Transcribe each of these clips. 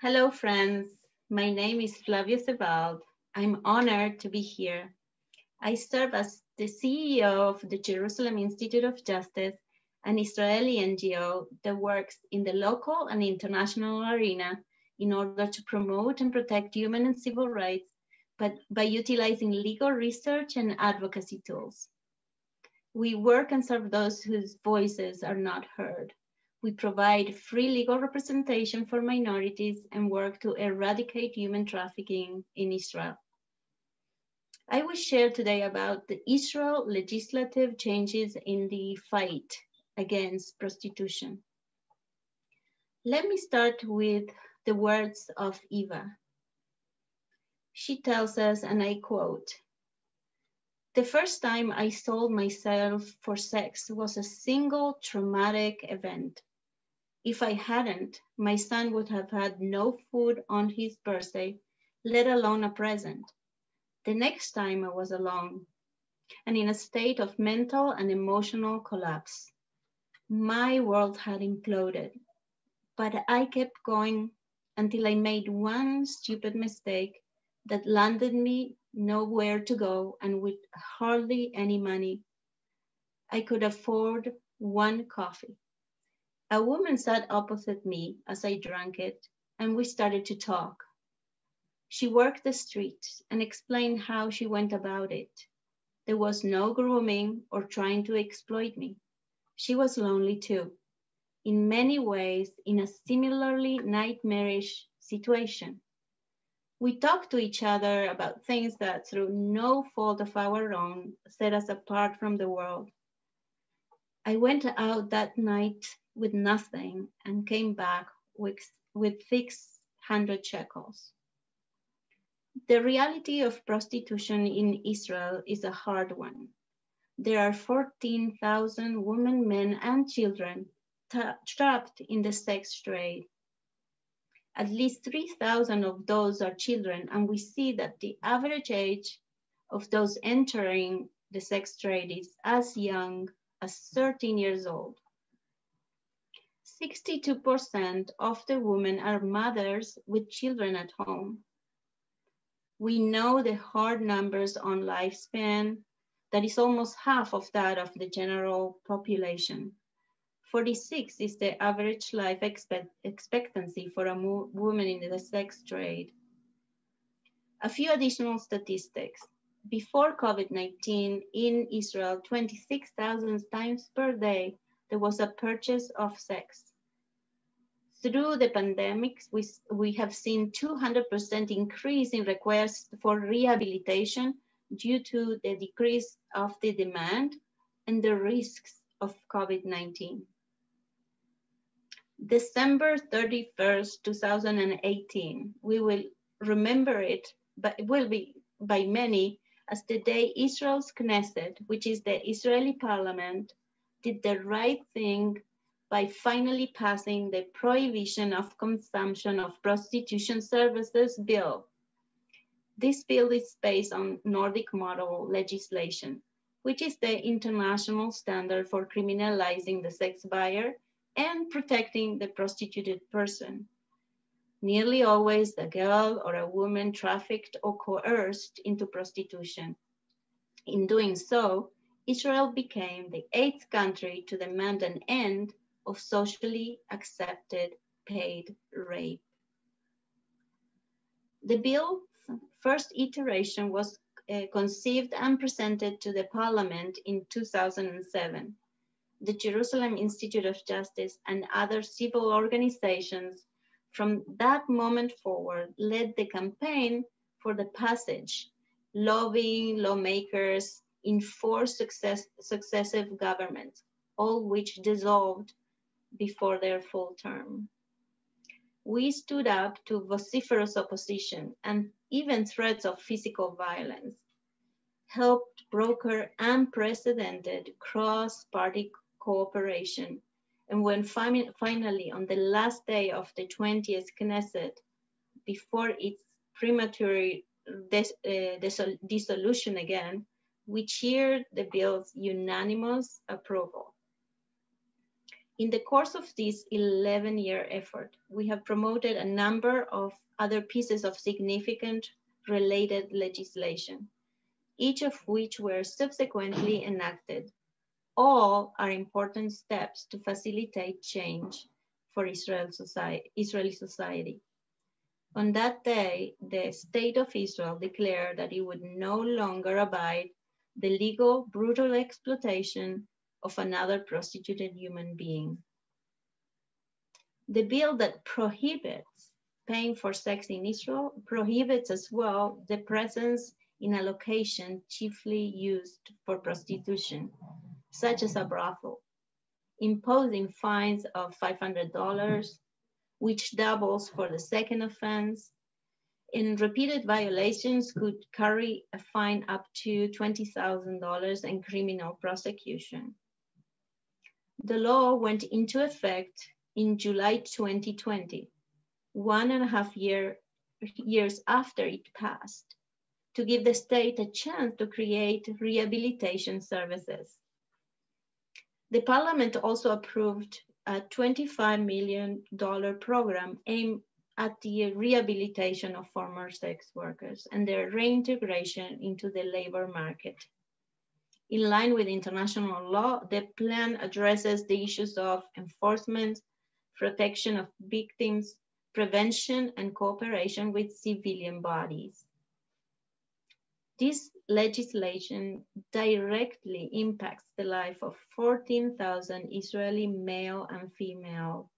Hello, friends. My name is Flavia Sevald. I'm honored to be here. I serve as the CEO of the Jerusalem Institute of Justice, an Israeli NGO that works in the local and international arena in order to promote and protect human and civil rights, but by utilizing legal research and advocacy tools. We work and serve those whose voices are not heard. We provide free legal representation for minorities and work to eradicate human trafficking in Israel. I will share today about the Israel legislative changes in the fight against prostitution. Let me start with the words of Eva. She tells us, and I quote, "The first time I sold myself for sex was a single traumatic event. If I hadn't, my son would have had no food on his birthday, let alone a present. The next time I was alone and in a state of mental and emotional collapse. My world had imploded, but I kept going until I made one stupid mistake that landed me nowhere to go and with hardly any money. I could afford one coffee. A woman sat opposite me as I drank it, and we started to talk. She worked the streets and explained how she went about it. There was no grooming or trying to exploit me. She was lonely too, in many ways in a similarly nightmarish situation. We talked to each other about things that, through no fault of our own, set us apart from the world. I went out that night with nothing and came back with 600 shekels. The reality of prostitution in Israel is a hard one. There are 14,000 women, men, and children trapped in the sex trade. At least 3,000 of those are children, and we see that the average age of those entering the sex trade is as young as 13 years old. 62% of the women are mothers with children at home. We know the hard numbers on lifespan, that is almost half of that of the general population. 46 is the average life expectancy for a woman in the sex trade. A few additional statistics. Before COVID-19 in Israel, 26,000 times per day, there was a purchase of sex. Through the pandemic, we have seen 200% increase in requests for rehabilitation due to the decrease of the demand and the risks of COVID-19. December 31st, 2018, we will remember it, but it will be by many as the day Israel's Knesset, which is the Israeli parliament, did the right thing by finally passing the Prohibition of Consumption of Prostitution Services bill. This bill is based on Nordic model legislation, which is the international standard for criminalizing the sex buyer and protecting the prostituted person. Nearly always a girl or a woman trafficked or coerced into prostitution. In doing so, Israel became the 8th country to demand an end of socially accepted paid rape. The bill's first iteration was conceived and presented to the parliament in 2007. The Jerusalem Institute of Justice and other civil organizations from that moment forward led the campaign for the passage, lobbying lawmakers in 4 successive governments, all which dissolved before their full term. We stood up to vociferous opposition and even threats of physical violence, helped broker unprecedented cross-party cooperation, and when finally on the last day of the 20th Knesset, before its premature dissolution again, we cheered the bill's unanimous approval. In the course of this 11-year effort, we have promoted a number of other pieces of significant related legislation, each of which were subsequently enacted. All are important steps to facilitate change for Israeli society. On that day, the State of Israel declared that it would no longer abide the legal, brutal exploitation of another prostituted human being. The bill that prohibits paying for sex in Israel prohibits as well the presence in a location chiefly used for prostitution, such as a brothel, imposing fines of $500, which doubles for the second offense, and repeated violations could carry a fine up to $20,000 and criminal prosecution. The law went into effect in July 2020, 1.5 years after it passed, to give the state a chance to create rehabilitation services. The parliament also approved a $25 million program aimed at the rehabilitation of former sex workers and their reintegration into the labor market. In line with international law, the plan addresses the issues of enforcement, protection of victims, prevention, and cooperation with civilian bodies. This legislation directly impacts the life of 14,000 Israeli male and female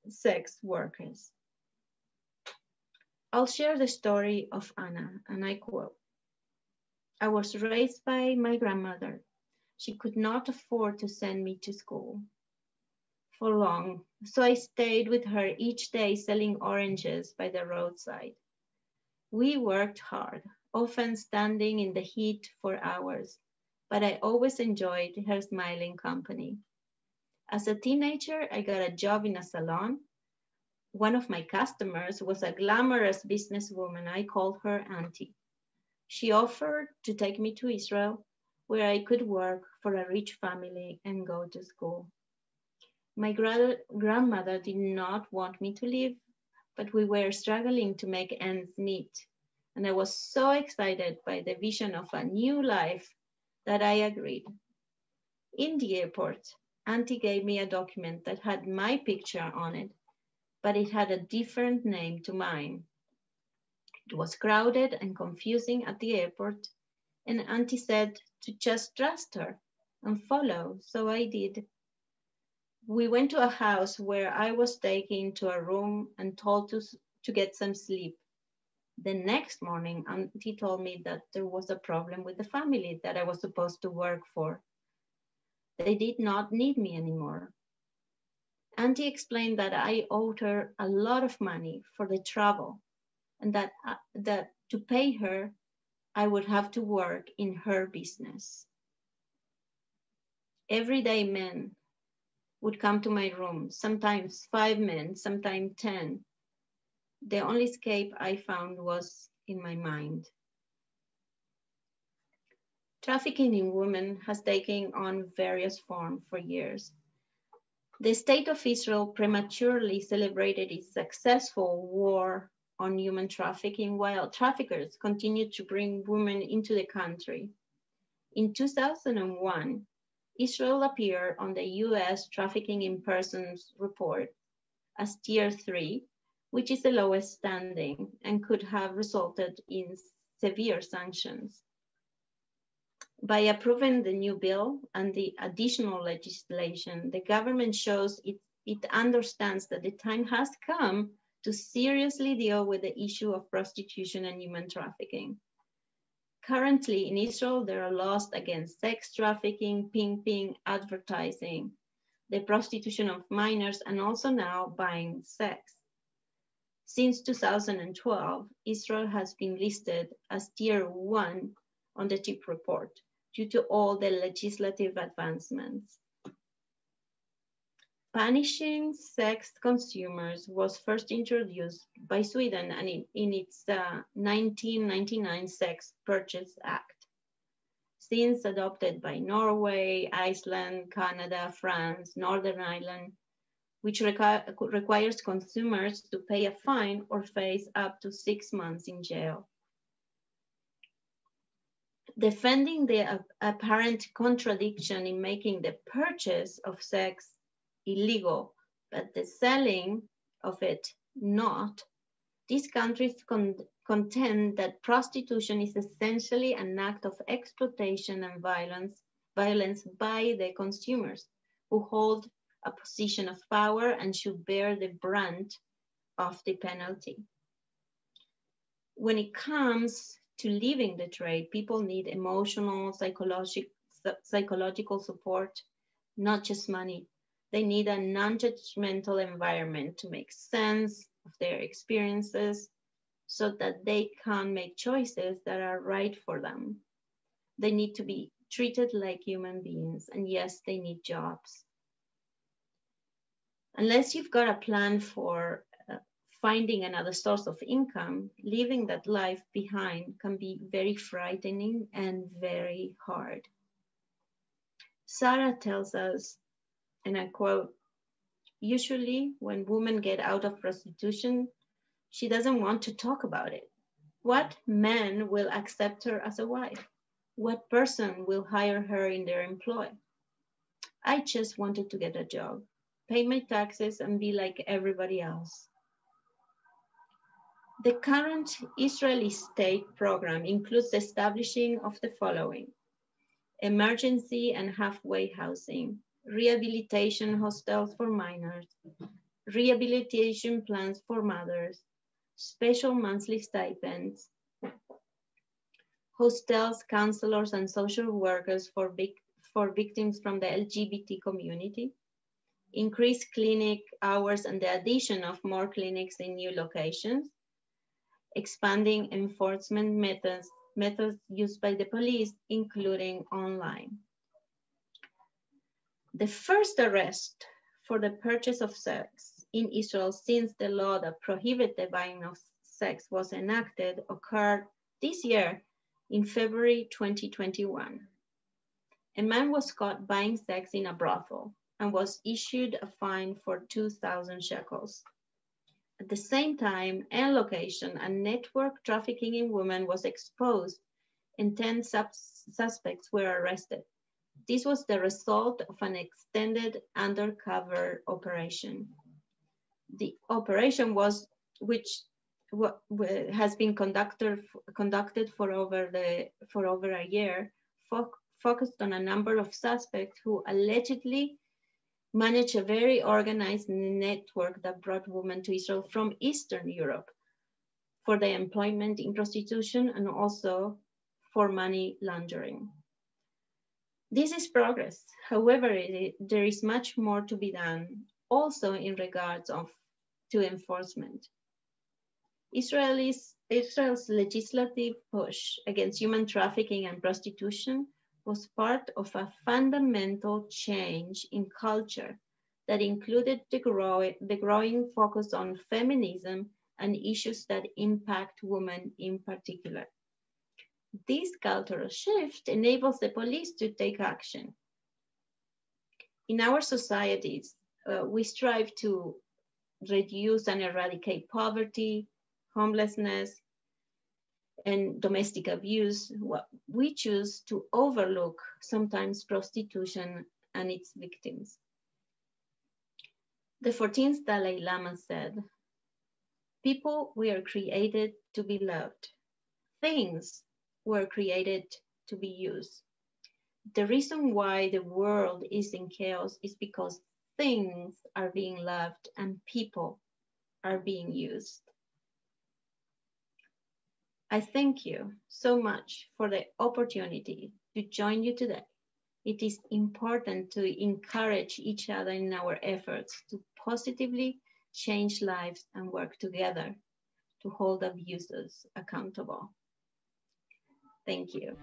sex workers. I'll share the story of Anna, and I quote, "I was raised by my grandmother. She could not afford to send me to school for long, so I stayed with her each day selling oranges by the roadside. We worked hard, often standing in the heat for hours, but I always enjoyed her smiling company. As a teenager, I got a job in a salon. One of my customers was a glamorous businesswoman. I called her Auntie. She offered to take me to Israel, where I could work for a rich family and go to school. My grandmother did not want me to leave, but we were struggling to make ends meet. And I was so excited by the vision of a new life that I agreed. In the airport, Auntie gave me a document that had my picture on it, but it had a different name to mine. It was crowded and confusing at the airport, and Auntie said to just trust her and follow, so I did. We went to a house where I was taken to a room and told to get some sleep. The next morning, Auntie told me that there was a problem with the family that I was supposed to work for. They did not need me anymore. Auntie explained that I owed her a lot of money for the travel, and that to pay her, I would have to work in her business. Everyday men would come to my room, sometimes 5 men, sometimes 10. The only escape I found was in my mind. Trafficking in women has taken on various forms for years. The State of Israel prematurely celebrated its successful war on human trafficking, while traffickers continued to bring women into the country. In 2001, Israel appeared on the US Trafficking in Persons report as Tier 3, which is the lowest standing and could have resulted in severe sanctions. By approving the new bill and the additional legislation, the government shows it understands that the time has come to seriously deal with the issue of prostitution and human trafficking. Currently in Israel, there are laws against sex trafficking, pimping, advertising, the prostitution of minors, and also now buying sex. Since 2012, Israel has been listed as Tier 1 on the TIP report due to all the legislative advancements. Punishing sex consumers was first introduced by Sweden and in its 1999 Sex Purchase Act. since adopted by Norway, Iceland, Canada, France, Northern Ireland, which requires consumers to pay a fine or face up to 6 months in jail. Defending the apparent contradiction in making the purchase of sex illegal, but the selling of it not, these countries contend that prostitution is essentially an act of exploitation and violence by the consumers who hold a position of power and should bear the brunt of the penalty. When it comes to leaving the trade, people need emotional, psychological support, not just money. They need a non-judgmental environment to make sense of their experiences so that they can make choices that are right for them. They need to be treated like human beings, and yes, they need jobs. Unless you've got a plan for finding another source of income, leaving that life behind can be very frightening and very hard. Sarah tells us, and I quote, "Usually when women get out of prostitution, she doesn't want to talk about it. What man will accept her as a wife? What person will hire her in their employ? I just wanted to get a job, pay my taxes, and be like everybody else." The current Israeli state program includes the establishing of the following: emergency and halfway housing, rehabilitation hostels for minors, rehabilitation plans for mothers, special monthly stipends, hostels, counselors, and social workers for victims from the LGBT community, increased clinic hours and the addition of more clinics in new locations, expanding enforcement methods used by the police, including online. The first arrest for the purchase of sex in Israel since the law that prohibits the buying of sex was enacted occurred this year in February 2021. A man was caught buying sex in a brothel and was issued a fine for 2,000 shekels. At the same time and location, a network trafficking in women was exposed and 10 suspects were arrested. This was the result of an extended undercover operation. The operation has been conducted for over a year, focused on a number of suspects who allegedly managed a very organized network that brought women to Israel from Eastern Europe for their employment in prostitution and also for money laundering. This is progress. However, there is much more to be done, also in regards to enforcement. Israel's legislative push against human trafficking and prostitution was part of a fundamental change in culture that included the growing focus on feminism and issues that impact women in particular. This cultural shift enables the police to take action. In our societies, we strive to reduce and eradicate poverty, homelessness, and domestic abuse. We choose to overlook sometimes prostitution and its victims. The 14th Dalai Lama said, "People were created to be loved. Things were created to be used. The reason why the world is in chaos is because things are being loved and people are being used." I thank you so much for the opportunity to join you today. It is important to encourage each other in our efforts to positively change lives and work together to hold abusers accountable. Thank you.